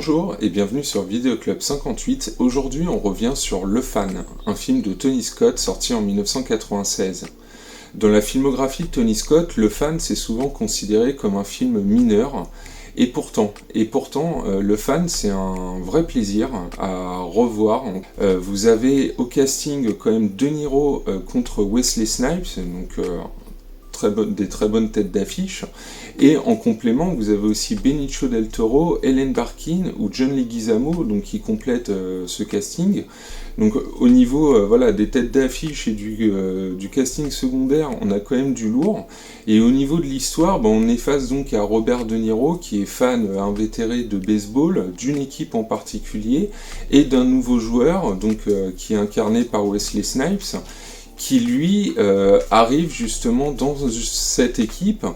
Bonjour et bienvenue sur Vidéo Club 58. Aujourd'hui on revient sur Le Fan, un film de Tony Scott sorti en 1996. Dans la filmographie de Tony Scott, Le Fan c'est souvent considéré comme un film mineur, et pourtant, Le Fan c'est un vrai plaisir à revoir. Vous avez au casting quand même De Niro contre Wesley Snipes, donc des très bonnes têtes d'affiche, et en complément vous avez aussi Benicio del Toro, Ellen Barkin ou John Leguizamo donc qui complètent ce casting. Donc au niveau des têtes d'affiche et du casting secondaire, on a quand même du lourd. Et au niveau de l'histoire, on est face donc à Robert De Niro qui est fan invétéré de baseball, d'une équipe en particulier, et d'un nouveau joueur qui est incarné par Wesley Snipes, qui lui arrive justement dans cette équipe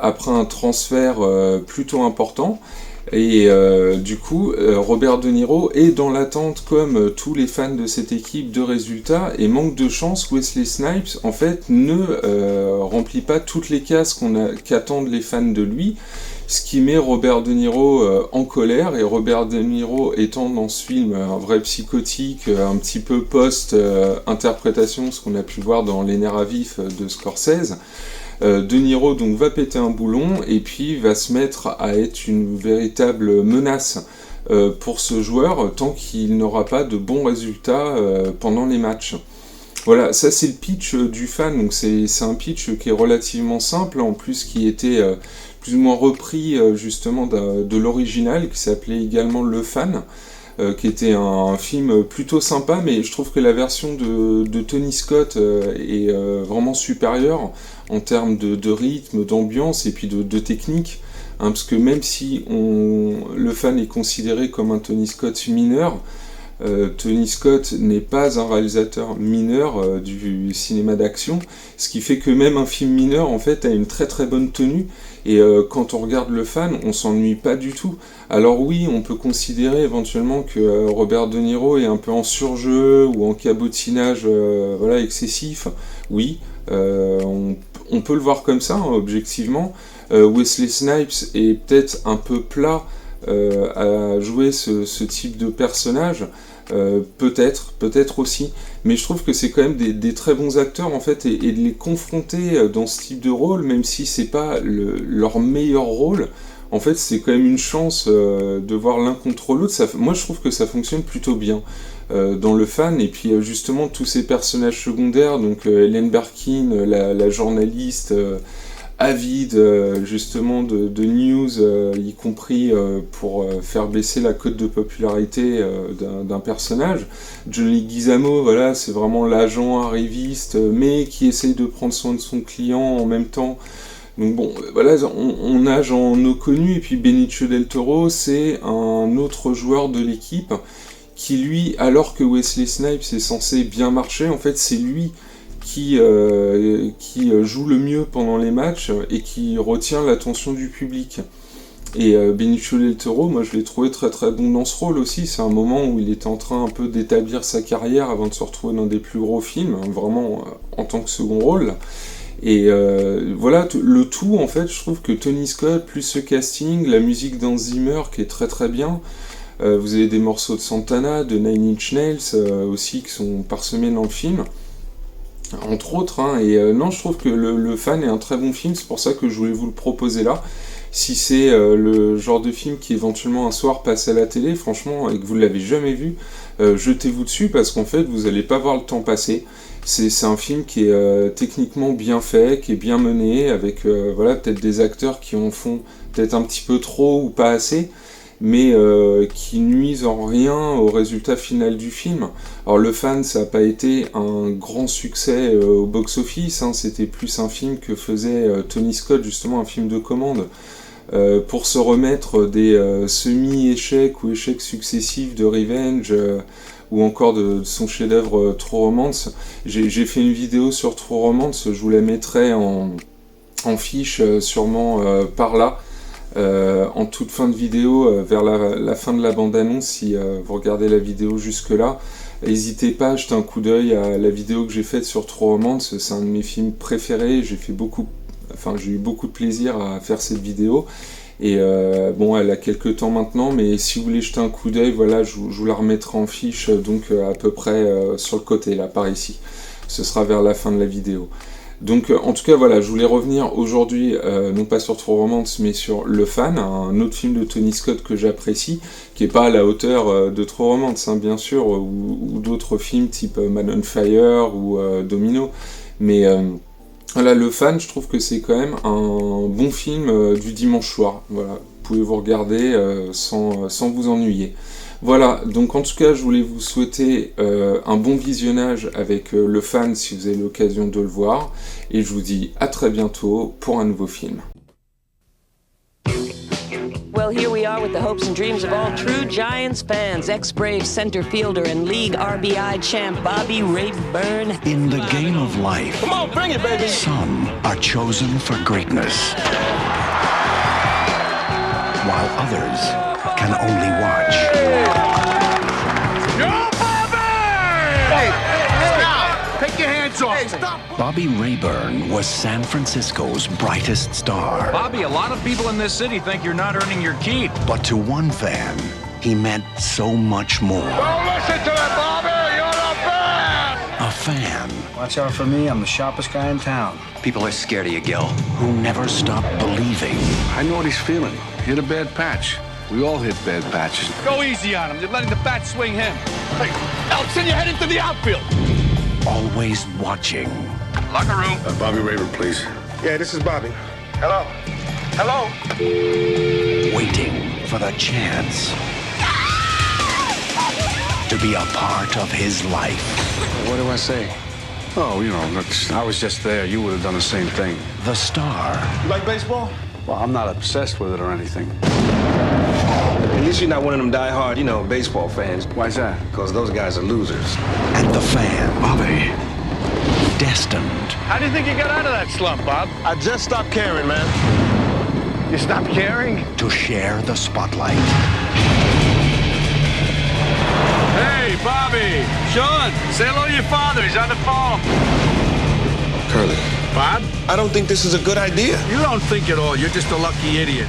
après un transfert plutôt important. Et du coup, Robert De Niro est dans l'attente, comme tous les fans de cette équipe, de résultats, et manque de chance, Wesley Snipes en fait ne remplit pas toutes les cases qu'attendent les fans de lui, ce qui met Robert De Niro en colère. Et Robert De Niro étant dans ce film un vrai psychotique, un petit peu post-interprétation, ce qu'on a pu voir dans Les Nerfs à vif de Scorsese, De Niro donc va péter un boulon et puis va se mettre à être une véritable menace pour ce joueur tant qu'il n'aura pas de bons résultats pendant les matchs. Voilà, ça c'est le pitch du Fan, donc c'est un pitch qui est relativement simple, en plus qui était plus ou moins repris justement de l'original, qui s'appelait également Le Fan, qui était un film plutôt sympa, mais je trouve que la version de Tony Scott est vraiment supérieure en termes de rythme, d'ambiance et puis de technique, parce que même si Le Fan est considéré comme un Tony Scott mineur, Tony Scott n'est pas un réalisateur mineur du cinéma d'action, ce qui fait que même un film mineur en fait a une très très bonne tenue, et quand on regarde Le Fan, on s'ennuie pas du tout. Alors oui, on peut considérer éventuellement que Robert De Niro est un peu en surjeu ou en cabotinage excessif. Oui, on peut le voir comme ça, objectivement. Wesley Snipes est peut-être un peu plat à jouer ce type de personnage, peut-être aussi, mais je trouve que c'est quand même des très bons acteurs en fait, et de les confronter dans ce type de rôle, même si c'est pas leur meilleur rôle, en fait c'est quand même une chance de voir l'un contre l'autre. Moi je trouve que ça fonctionne plutôt bien dans Le Fan. Et puis justement tous ces personnages secondaires, donc Ellen Barkin, la journaliste avide justement de news, y compris pour faire baisser la cote de popularité d'un personnage. John Leguizamo, voilà, c'est vraiment l'agent arriviste, mais qui essaye de prendre soin de son client en même temps. Donc bon, voilà, on a Jean connu, et puis Benicio del Toro, c'est un autre joueur de l'équipe, qui lui, alors que Wesley Snipes est censé bien marcher, en fait c'est lui qui joue le mieux pendant les matchs et qui retient l'attention du public. Et Benicio del Toro, moi je l'ai trouvé très très bon dans ce rôle aussi. C'est un moment où il était en train un peu d'établir sa carrière avant de se retrouver dans des plus gros films, vraiment en tant que second rôle. Et voilà, le tout en fait, je trouve que Tony Scott, plus ce casting, la musique d'Hans Zimmer qui est très très bien, vous avez des morceaux de Santana, de Nine Inch Nails aussi qui sont parsemés dans le film, entre autres, et non, je trouve que le Fan est un très bon film, c'est pour ça que je voulais vous le proposer là. Si c'est le genre de film qui éventuellement un soir passe à la télé, franchement, et que vous ne l'avez jamais vu, jetez-vous dessus, parce qu'en fait vous n'allez pas voir le temps passer. C'est un film qui est techniquement bien fait, qui est bien mené, avec peut-être des acteurs qui en font peut-être un petit peu trop ou pas assez, mais qui nuisent en rien au résultat final du film. Alors Le Fan, ça n'a pas été un grand succès au box-office, c'était plus un film que faisait Tony Scott, justement un film de commande, pour se remettre des semi-échecs ou échecs successifs de Revenge, ou encore de son chef-d'œuvre True Romance. J'ai fait une vidéo sur True Romance, je vous la mettrai en fiche sûrement par là, en toute fin de vidéo, vers la fin de la bande-annonce, si vous regardez la vidéo jusque-là. N'hésitez pas à jeter un coup d'œil à la vidéo que j'ai faite sur True Romance, c'est un de mes films préférés, j'ai eu beaucoup de plaisir à faire cette vidéo. Et bon, elle a quelques temps maintenant, mais si vous voulez jeter un coup d'œil, voilà, je vous la remettrai en fiche, donc à peu près sur le côté, là, par ici. Ce sera vers la fin de la vidéo. Donc en tout cas voilà, je voulais revenir aujourd'hui, non pas sur True Romance, mais sur Le Fan, un autre film de Tony Scott que j'apprécie, qui n'est pas à la hauteur de True Romance, hein, bien sûr, ou d'autres films type Man on Fire ou Domino, mais voilà, Le Fan, je trouve que c'est quand même un bon film du dimanche soir, voilà, vous pouvez vous regarder sans vous ennuyer. Voilà, donc en tout cas, je voulais vous souhaiter un bon visionnage avec Le Fan si vous avez l'occasion de le voir, et je vous dis à très bientôt pour un nouveau film. Well, here we are with the hopes and dreams of all true Giants fans. Ex-Brave center fielder and league RBI champ Bobby Rayburn. In the game of life, come on, bring it, baby. Some are chosen for greatness, while others can only watch. Yo, Bobby! Hey, stop! Take your hands off. Hey, stop! Bobby Rayburn was San Francisco's brightest star. Bobby, a lot of people in this city think you're not earning your keep. But to one fan, he meant so much more. Don't listen to that, Bobby! You're the fan! A fan. Watch out for me, I'm the sharpest guy in town. People are scared of you, Gil. Who never stopped believing. I know what he's feeling. Hit a bad patch. We all hit bad patches. Go easy on him. You're letting the bat swing him. Hey, Elton, you're heading to the outfield. Always watching. Locker room. Bobby Rayburn, please. Yeah, this is Bobby. Hello. Hello. Waiting for the chance to be a part of his life. What do I say? Oh, you know, look, I was just there. You would have done the same thing. The star. You like baseball? Well, I'm not obsessed with it or anything. At least you're not one of them die-hard, baseball fans. Why's that? Because those guys are losers. And the fan. Bobby. Destined. How do you think you got out of that slump, Bob? I just stopped caring, man. You stopped caring? To share the spotlight. Hey, Bobby. Sean, say hello to your father. He's on the phone. Curly. Bob? I don't think this is a good idea. You don't think at all. You're just a lucky idiot.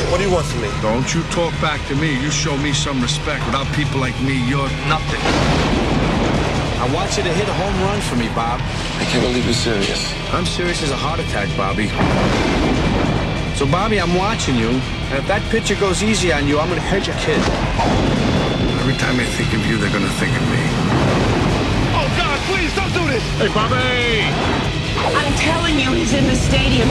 What do you want from me? Don't you talk back to me. You show me some respect. Without people like me, you're nothing. I want you to hit a home run for me, Bob. I can't believe you're serious. I'm serious as a heart attack, Bobby. So, Bobby, I'm watching you, and if that pitcher goes easy on you, I'm gonna hurt your kid. Every time I think of you, they're gonna think of me. Oh, God, please, don't do this. Hey, Bobby. I'm telling you, he's in the stadium.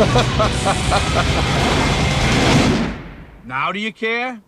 Now do you care?